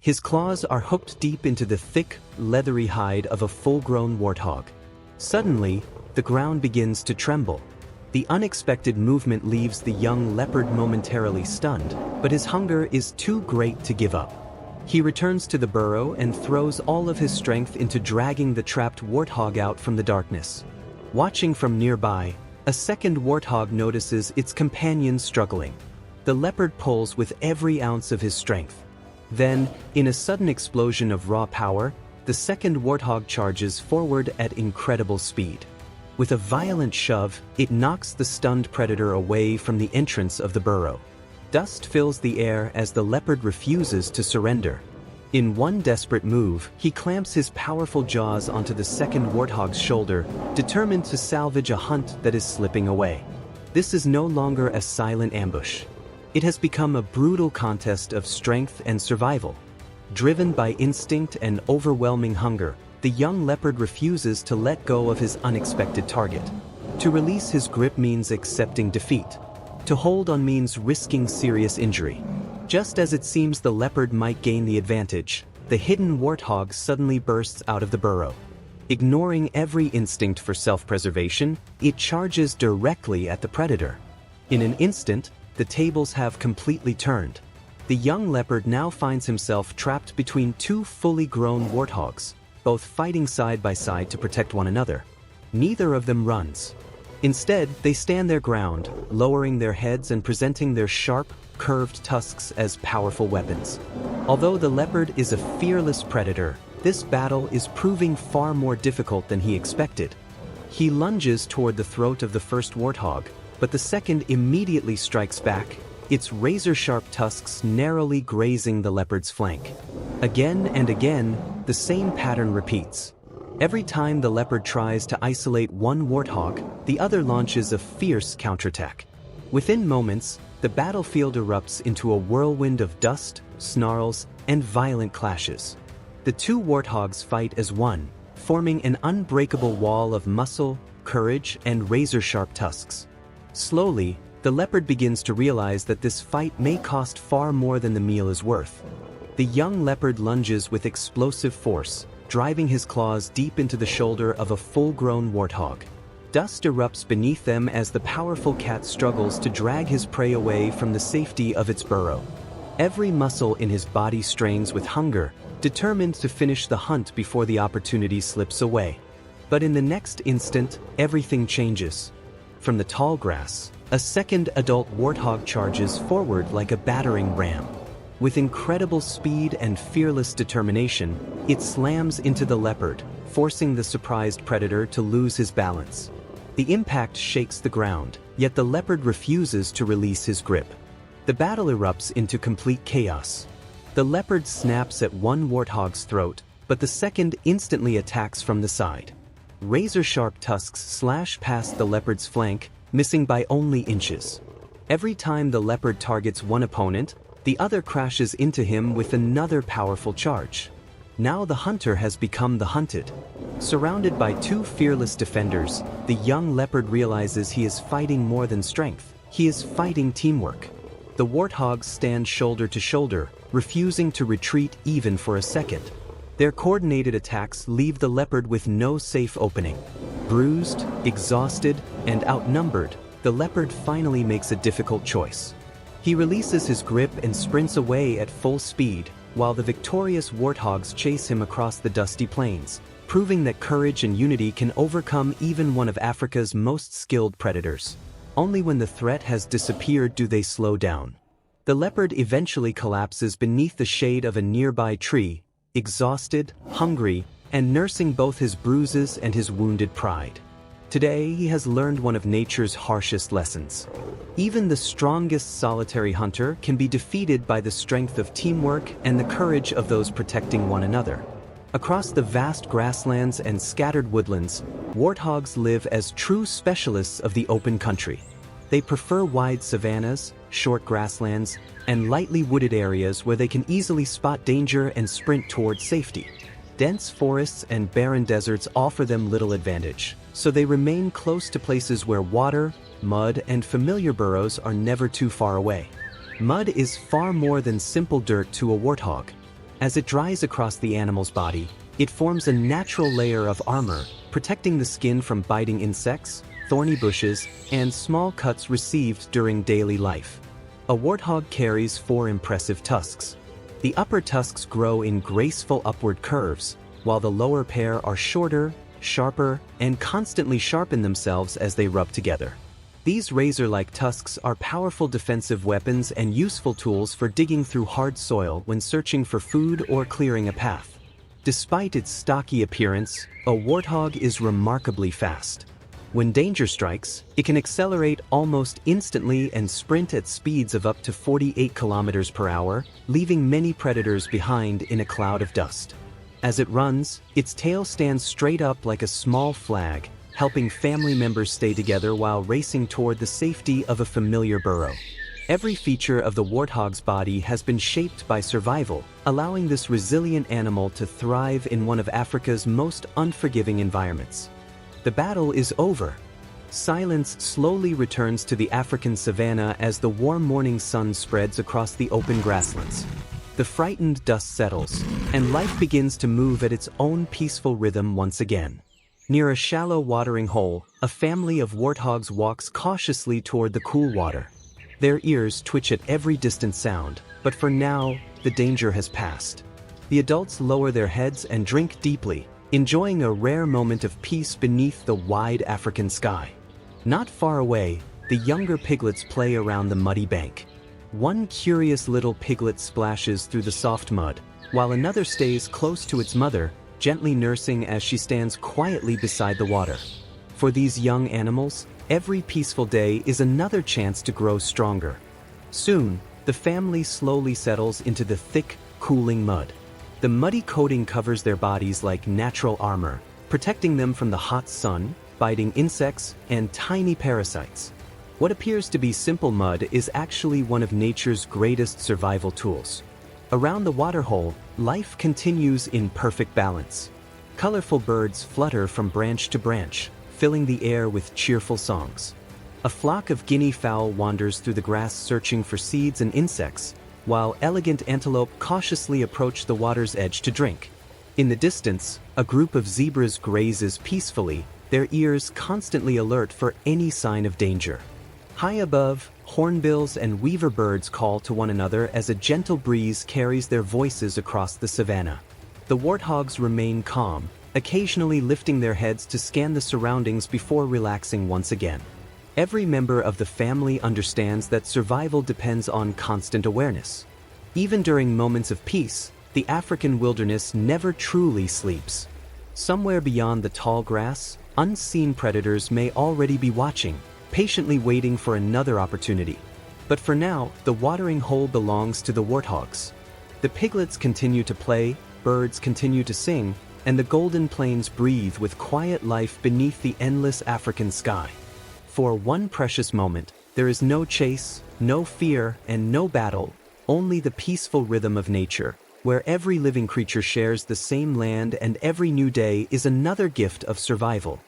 His claws are hooked deep into the thick, leathery hide of a full-grown warthog. Suddenly, the ground begins to tremble. The unexpected movement leaves the young leopard momentarily stunned, but his hunger is too great to give up. He returns to the burrow and throws all of his strength into dragging the trapped warthog out from the darkness. Watching from nearby, a second warthog notices its companion struggling. The leopard pulls with every ounce of his strength. Then, in a sudden explosion of raw power, the second warthog charges forward at incredible speed. With a violent shove, it knocks the stunned predator away from the entrance of the burrow. Dust fills the air as the leopard refuses to surrender. In one desperate move, he clamps his powerful jaws onto the second warthog's shoulder, determined to salvage a hunt that is slipping away. This is no longer a silent ambush. It has become a brutal contest of strength and survival. Driven by instinct and overwhelming hunger, the young leopard refuses to let go of his unexpected target. To release his grip means accepting defeat. To hold on means risking serious injury. Just as it seems the leopard might gain the advantage, the hidden warthog suddenly bursts out of the burrow. Ignoring every instinct for self-preservation, it charges directly at the predator. In an instant, the tables have completely turned. The young leopard now finds himself trapped between two fully grown warthogs, both fighting side by side to protect one another. Neither of them runs. Instead, they stand their ground, lowering their heads and presenting their sharp, curved tusks as powerful weapons. Although the leopard is a fearless predator, this battle is proving far more difficult than he expected. He lunges toward the throat of the first warthog, but the second immediately strikes back, its razor-sharp tusks narrowly grazing the leopard's flank. Again and again, the same pattern repeats. Every time the leopard tries to isolate one warthog, the other launches a fierce counterattack. Within moments, the battlefield erupts into a whirlwind of dust, snarls, and violent clashes. The two warthogs fight as one, forming an unbreakable wall of muscle, courage, and razor-sharp tusks. Slowly, the leopard begins to realize that this fight may cost far more than the meal is worth. The young leopard lunges with explosive force, driving his claws deep into the shoulder of a full-grown warthog. Dust erupts beneath them as the powerful cat struggles to drag his prey away from the safety of its burrow. Every muscle in his body strains with hunger, determined to finish the hunt before the opportunity slips away. But in the next instant, everything changes. From the tall grass, a second adult warthog charges forward like a battering ram. With incredible speed and fearless determination, it slams into the leopard, forcing the surprised predator to lose his balance. The impact shakes the ground, yet the leopard refuses to release his grip. The battle erupts into complete chaos. The leopard snaps at one warthog's throat, but the second instantly attacks from the side. Razor-sharp tusks slash past the leopard's flank, missing by only inches. Every time the leopard targets one opponent, the other crashes into him with another powerful charge. Now the hunter has become the hunted. Surrounded by two fearless defenders, the young leopard realizes he is fighting more than strength. He is fighting teamwork. The warthogs stand shoulder to shoulder, refusing to retreat even for a second. Their coordinated attacks leave the leopard with no safe opening. Bruised, exhausted, and outnumbered, the leopard finally makes a difficult choice. He releases his grip and sprints away at full speed, while the victorious warthogs chase him across the dusty plains, proving that courage and unity can overcome even one of Africa's most skilled predators. Only when the threat has disappeared do they slow down. The leopard eventually collapses beneath the shade of a nearby tree, exhausted, hungry, and nursing both his bruises and his wounded pride. Today, he has learned one of nature's harshest lessons. Even the strongest solitary hunter can be defeated by the strength of teamwork and the courage of those protecting one another. Across the vast grasslands and scattered woodlands, warthogs live as true specialists of the open country. They prefer wide savannas, short grasslands, and lightly wooded areas where they can easily spot danger and sprint toward safety. Dense forests and barren deserts offer them little advantage, so they remain close to places where water, mud, and familiar burrows are never too far away. Mud is far more than simple dirt to a warthog. As it dries across the animal's body, it forms a natural layer of armor, protecting the skin from biting insects, thorny bushes, and small cuts received during daily life. A warthog carries 4 impressive tusks. The upper tusks grow in graceful upward curves, while the lower pair are shorter, sharper, and constantly sharpen themselves as they rub together. These razor-like tusks are powerful defensive weapons and useful tools for digging through hard soil when searching for food or clearing a path. Despite its stocky appearance, a warthog is remarkably fast. When danger strikes, it can accelerate almost instantly and sprint at speeds of up to 48 kilometers per hour, leaving many predators behind in a cloud of dust. As it runs, its tail stands straight up like a small flag, helping family members stay together while racing toward the safety of a familiar burrow. Every feature of the warthog's body has been shaped by survival, allowing this resilient animal to thrive in one of Africa's most unforgiving environments. The battle is over. Silence slowly returns to the African savanna as the warm morning sun spreads across the open grasslands. The frightened dust settles, and life begins to move at its own peaceful rhythm once again. Near a shallow watering hole, a family of warthogs walks cautiously toward the cool water. Their ears twitch at every distant sound, but for now, the danger has passed. The adults lower their heads and drink deeply, enjoying a rare moment of peace beneath the wide African sky. Not far away, the younger piglets play around the muddy bank. One curious little piglet splashes through the soft mud, while another stays close to its mother, gently nursing as she stands quietly beside the water. For these young animals, every peaceful day is another chance to grow stronger. Soon, the family slowly settles into the thick, cooling mud. The muddy coating covers their bodies like natural armor, protecting them from the hot sun, biting insects, and tiny parasites. What appears to be simple mud is actually one of nature's greatest survival tools. Around the waterhole, life continues in perfect balance. Colorful birds flutter from branch to branch, filling the air with cheerful songs. A flock of guinea fowl wanders through the grass searching for seeds and insects, while elegant antelope cautiously approach the water's edge to drink. In the distance, a group of zebras grazes peacefully, their ears constantly alert for any sign of danger. High above, hornbills and weaver birds call to one another as a gentle breeze carries their voices across the savanna. The warthogs remain calm, occasionally lifting their heads to scan the surroundings before relaxing once again. Every member of the family understands that survival depends on constant awareness. Even during moments of peace, the African wilderness never truly sleeps. Somewhere beyond the tall grass, unseen predators may already be watching, patiently waiting for another opportunity. But for now, the watering hole belongs to the warthogs. The piglets continue to play, birds continue to sing, and the golden plains breathe with quiet life beneath the endless African sky. For one precious moment, there is no chase, no fear, and no battle, only the peaceful rhythm of nature, where every living creature shares the same land and every new day is another gift of survival.